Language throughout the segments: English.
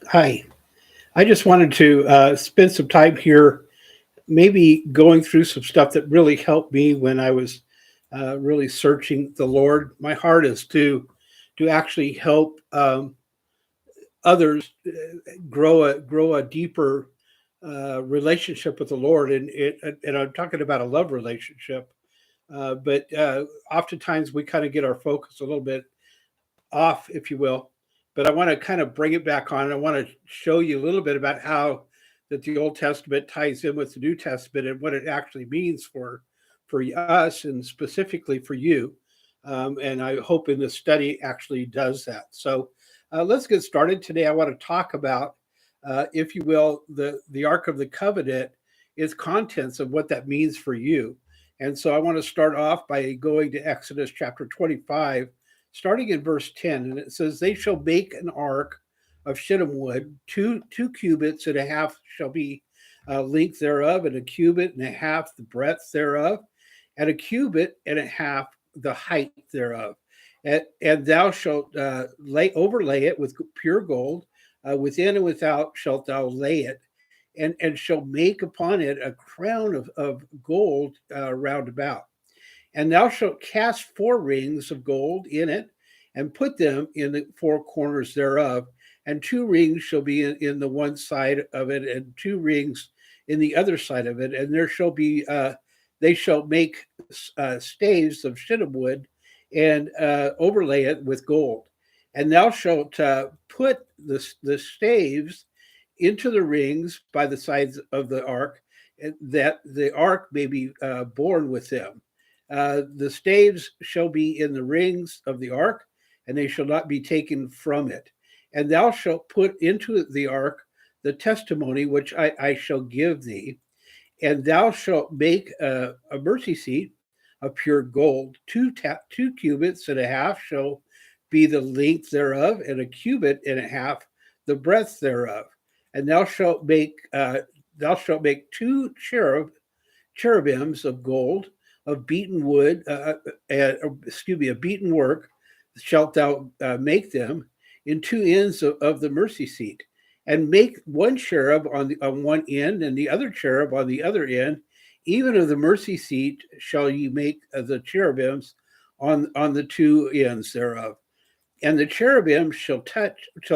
Hi. I just wanted to spend some time here, maybe going through some stuff that really helped me when I was really searching the Lord. My heart is to actually help others grow a deeper relationship with the Lord, and I'm talking about a love relationship. But oftentimes we kind of get our focus a little bit off, if you will. But I want to kind of bring it back on. I want to show you a little bit about how that the Old Testament ties in with the New Testament and what it actually means for us and specifically for you. And I hope in this study actually does that. So let's get started today. I want to talk about, if you will, the Ark of the Covenant, its contents of what that means for you. And so I want to start off by going to Exodus chapter 25, starting in verse 10, and it says, "They shall make an ark of shittim wood, two cubits and a half shall be length thereof, and a cubit and a half the breadth thereof, and a cubit and a half the height thereof. And thou shalt overlay it with pure gold, within and without shalt thou lay it, and shall make upon it a crown of gold round about. And thou shalt cast four rings of gold in it, and put them in the four corners thereof. And two rings shall be in the one side of it, and two rings in the other side of it. And there shall be, they shall make staves of shittim wood, and overlay it with gold. And thou shalt put the staves into the rings by the sides of the ark, that the ark may be borne with them. The staves shall be in the rings of the ark, and they shall not be taken from it. And thou shalt put into the ark the testimony which I shall give thee. And thou shalt make a mercy seat of pure gold. Two cubits and a half shall be the length thereof, and a cubit and a half the breadth thereof. And thou shalt make two cherubims of gold, of beaten wood, of beaten work, shalt thou make them in two ends of the mercy seat, and make one cherub on one end, and the other cherub on the other end. Even of the mercy seat shall ye make the cherubims on the two ends thereof. And the cherubim shall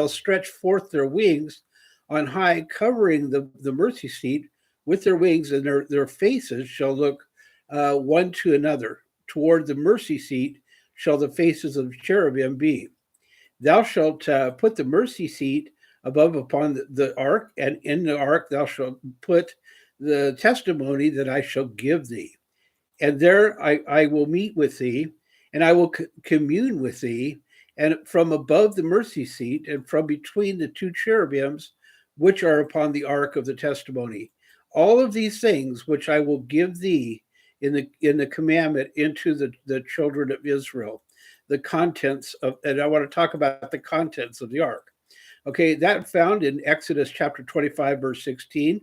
stretch forth their wings on high, covering the mercy seat with their wings, and their faces shall look one to another. Toward the mercy seat shall the faces of the cherubim be. Thou shalt put the mercy seat above upon the ark, and in the ark thou shalt put the testimony that I shall give thee. And there I will meet with thee, and I will commune with thee, and from above the mercy seat, and from between the two cherubims which are upon the ark of the testimony. All of these things which I will give thee in the commandment into the children of Israel. The contents of, and I want to talk about the contents of the ark. Okay, that found in Exodus chapter 25, verse 16.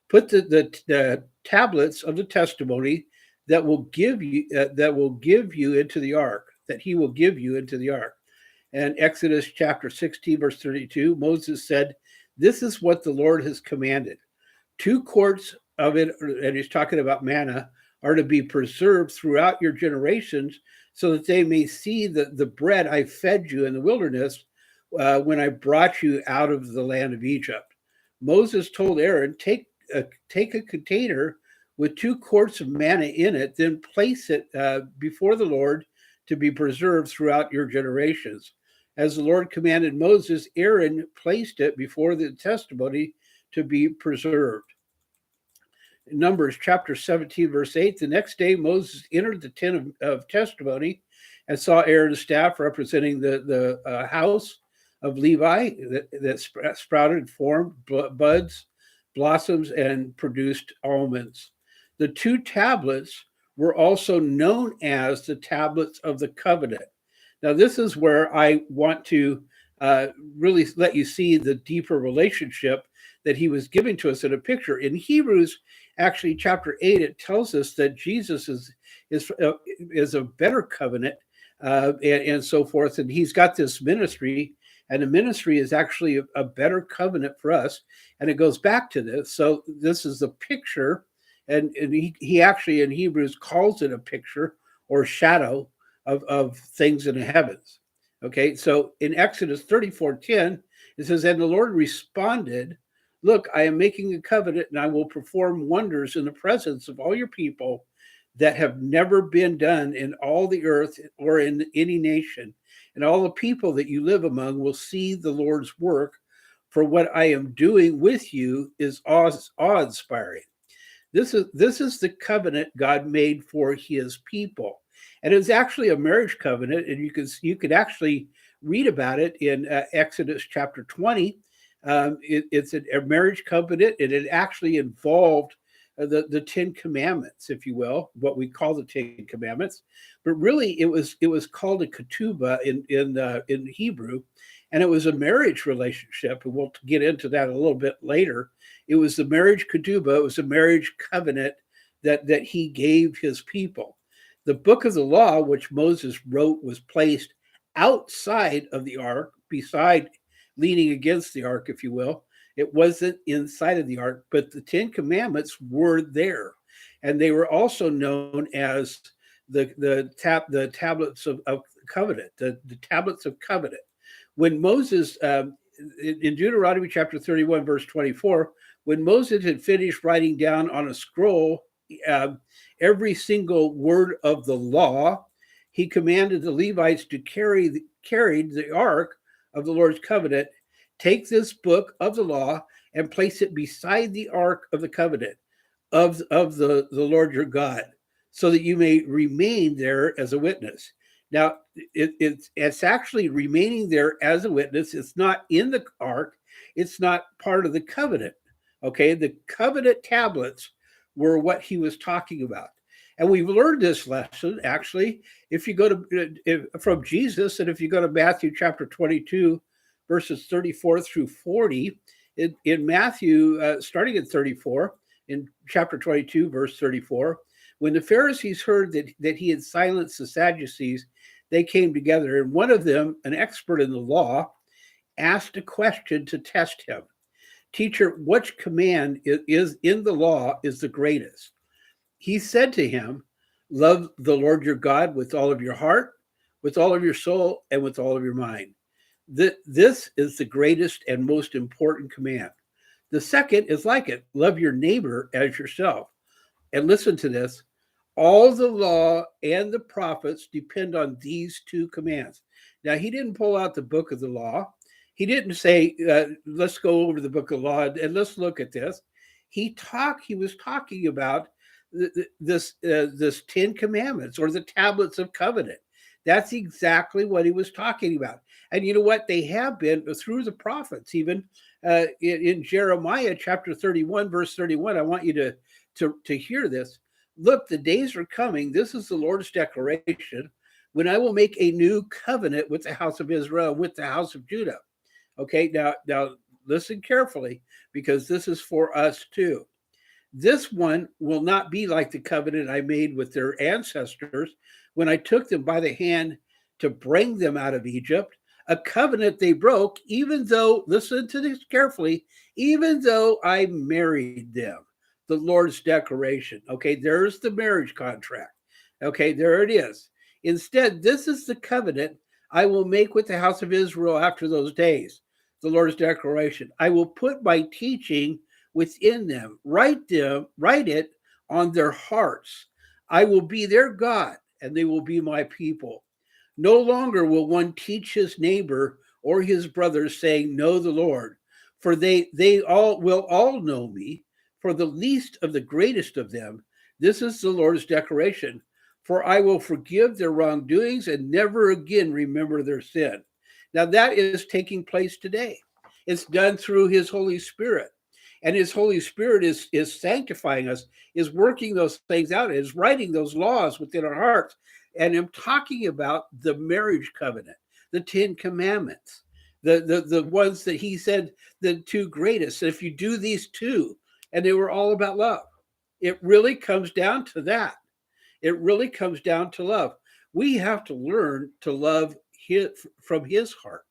Put the tablets of the testimony that will give you into the ark, that he will give you into the ark. And Exodus chapter 16, verse 32, Moses said, "This is what the Lord has commanded. Two quarts of it," and he's talking about manna, "are to be preserved throughout your generations, so that they may see the bread I fed you in the wilderness when I brought you out of the land of Egypt." Moses told Aaron, take a container with two quarts of manna in it, then place it before the Lord to be preserved throughout your generations. As the Lord commanded Moses, Aaron placed it before the testimony to be preserved. Numbers chapter 17, verse 8. The next day, Moses entered the tent of testimony and saw Aaron's staff representing the house of Levi that sprouted, formed buds, blossoms, and produced almonds. The two tablets were also known as the tablets of the covenant. Now, this is where I want to really let you see the deeper relationship that he was giving to us in a picture. In Hebrews, actually, chapter 8, it tells us that Jesus is a better covenant, and so forth. And he's got this ministry, And the ministry is actually a better covenant for us. And it goes back to this. So this is the picture. And he actually in Hebrews calls it a picture or shadow of things in the heavens. Okay, so in Exodus 34:10, it says, and the Lord responded, look, I am making a covenant and I will perform wonders in the presence of all your people that have never been done in all the earth or in any nation. And all the people that you live among will see the Lord's work, for what I am doing with you is awe-inspiring. This is the covenant God made for his people. And it's actually a marriage covenant, and you could actually read about it in Exodus chapter 20. It's a marriage covenant, and it actually involved the Ten Commandments, if you will, what we call the Ten Commandments. But really, it was called a ketubah in Hebrew, and it was a marriage relationship. And we'll get into that a little bit later. It was the marriage ketubah. It was a marriage covenant that he gave his people. The book of the law, which Moses wrote, was placed outside of the ark, beside, leaning against the ark, if you will. It wasn't inside of the ark, but the Ten Commandments were there. And they were also known as the tablets of covenant, the tablets of covenant. When Moses, in Deuteronomy chapter 31, verse 24, when Moses had finished writing down on a scroll every single word of the law, he commanded the Levites to carry the ark of the Lord's covenant. Take this book of the law and place it beside the ark of the covenant of the Lord your God, so that you may remain there as a witness. Now, it's actually remaining there as a witness. It's not in the ark. It's not part of the covenant. Okay, the covenant tablets were what he was talking about. And we've learned this lesson, actually, if you go to from Jesus, and if you go to Matthew chapter 22, verses 34 through 40, in Matthew, starting at 34, in chapter 22, verse 34, when the Pharisees heard that he had silenced the Sadducees, they came together, and one of them, an expert in the law, asked a question to test him. Teacher, which command is in the law is the greatest? He said to him, love the Lord your God with all of your heart, with all of your soul, and with all of your mind. This is the greatest and most important command. The second is like it. Love your neighbor as yourself. And listen to this. All the law and the prophets depend on these two commands. Now, he didn't pull out the book of the law. He didn't say, let's go over the book of law and let's look at this. He was talking about this 10 commandments or the tablets of covenant. That's exactly what he was talking about. And you know what? They have been through the prophets, even in Jeremiah chapter 31, verse 31. I want you to hear this. Look, the days are coming. This is the Lord's declaration, when I will make a new covenant with the house of Israel, with the house of Judah. Okay, now listen carefully, because this is for us too. This one will not be like the covenant I made with their ancestors when I took them by the hand to bring them out of Egypt, a covenant they broke, even though, listen to this carefully, even though I married them. The Lord's declaration. Okay, there's the marriage contract. Okay, there it is. Instead, this is the covenant I will make with the house of Israel after those days. The Lord's declaration. I will put my teaching within them, write it on their hearts. I will be their God, and they will be my people. No longer will one teach his neighbor or his brother, saying, know the Lord, for they all will all know me, for the least of the greatest of them. This is the Lord's declaration. For I will forgive their wrongdoings and never again remember their sin. Now that is taking place today. It's done through his Holy Spirit. And his Holy Spirit is sanctifying us, is working those things out, is writing those laws within our hearts. And I'm talking about the marriage covenant, the 10 commandments, the ones that he said, the two greatest. If you do these two, and they were all about love. It really comes down to that. It really comes down to love. We have to learn to love from his heart.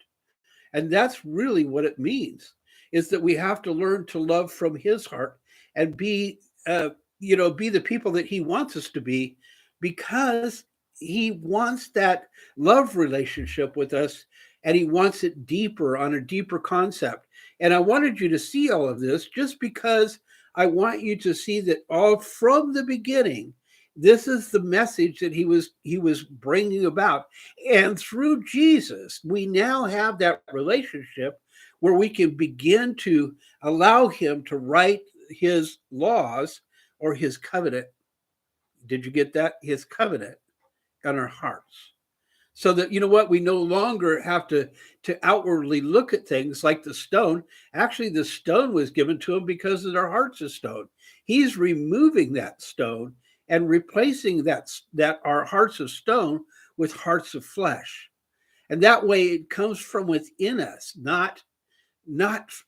And that's really what it means, is that we have to learn to love from his heart and be, be the people that he wants us to be, because he wants that love relationship with us, and he wants it deeper, on a deeper concept. And I wanted you to see all of this just because I want you to see that all from the beginning, this is the message that he was bringing about. And through Jesus, we now have that relationship where we can begin to allow him to write his laws, or his covenant. Did you get that? His covenant on our hearts. So that, you know what, we no longer have to outwardly look at things like the stone. Actually, the stone was given to him because of their hearts of stone. He's removing that stone and replacing that our hearts of stone with hearts of flesh. And that way it comes from within us, not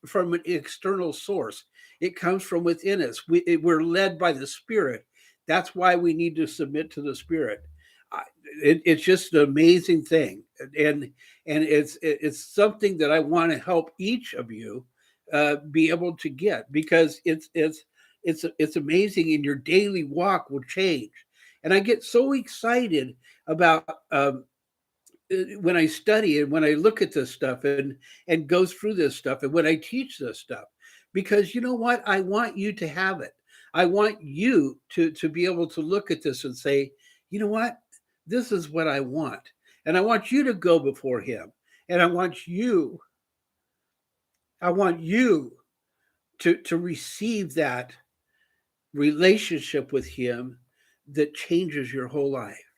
from an external source. It comes from within us. We're led by the Spirit. That's why we need to submit to the Spirit. It's just an amazing thing, and it's something that I want to help each of you be able to get, because it's amazing, and your daily walk will change. And I get so excited about when I study and when I look at this stuff and go through this stuff, and when I teach this stuff, because you know what, I want you to have it. I want you to be able to look at this and say, you know what, this is what I want. And I want you to go before him, and I want you to receive that relationship with him that changes your whole life.